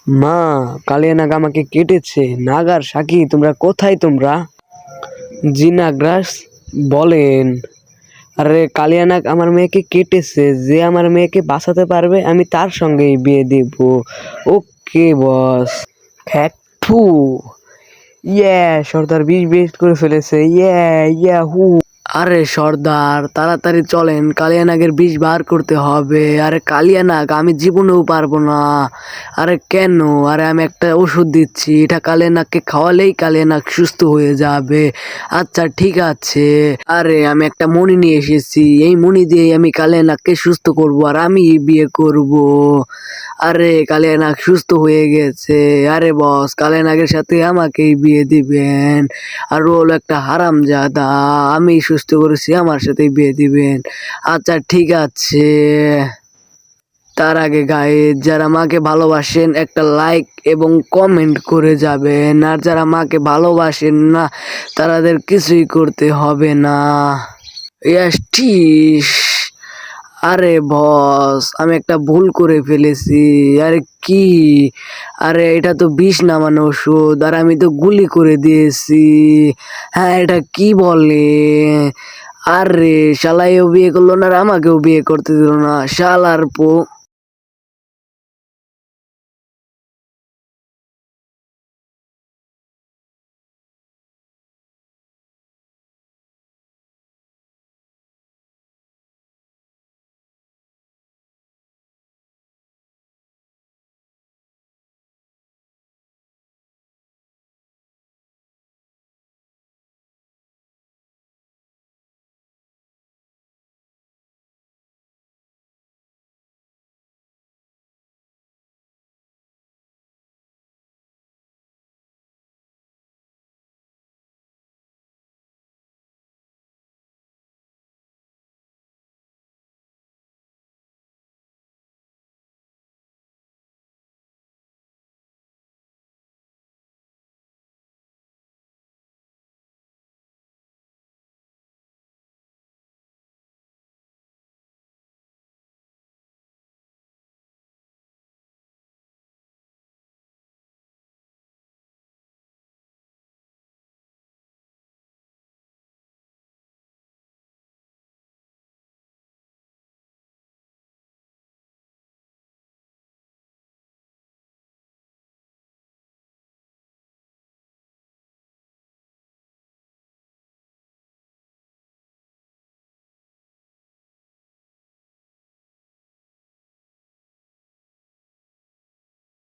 মা, কালিয়া নাগ আমাকে কেটেছে। নাগ আর সাকি, তোমরা কোথায় তোমরা? জি নাগরাজ, বলেন। আরে কালিয়া নাগ আমার মেয়েকে কেটেছে, যে আমার মেয়েকে বাঁচাতে পারবে আমি তার সঙ্গেই বিয়ে দেব। ওকে বস। ফ্যাক্টু। ইয়ে, সর্দার বিষ বেস্ট করে ফেলেছে। ইয়ে, ইয়াহু। আরে সর্দার, তাড়াতাড়ি চলেন, কালিয়া নাগের বিষ বার করতে হবে। আরে কালিয়া নাগ আমি জীবনেও পারবো না। আরে কেন? আরে আমি একটা ওষুধ দিচ্ছি, এটা কালিয়া নাগকে খাওয়ালেই কালিয়া নাগ সুস্থ হয়ে যাবে। আচ্ছা ঠিক আছে। আরে আমি একটা মণি নিয়ে এসেছি, এই মণি দিয়ে আমি কালিয়া নাগকে সুস্থ করব আর আমি বিয়ে করব। আরে কালিয়া নাগ সুস্থ হয়ে গেছে। আরে বস, কালিয়া নাগের সাথে আমাকেই বিয়ে দিবেন। আর ও হলো একটা হারামজাদা, আমি সুস্থ করেছি, আমার সাথেই বিয়ে দিবেন। আচ্ছা ঠিক আছে। তার আগে গাইস, যারা মাকে ভালোবাসেন একটা লাইক এবং কমেন্ট করে যাবেন, আর যারা মাকে ভালোবাসেন না তাদের কিছুই করতে হবে না। ইয়াস। আরে বস, আমি একটা ভুল করে ফেলেছি। আরে কি? আরে এটা তো বিষ নামানো ওষুধ, আর আমি তো গুলি করে দিয়েছি। হ্যাঁ, এটা কি বলে? আরে শালাইও বিয়ে করলো না আর আমাকেও বিয়ে করতে দিল না, শালার পো।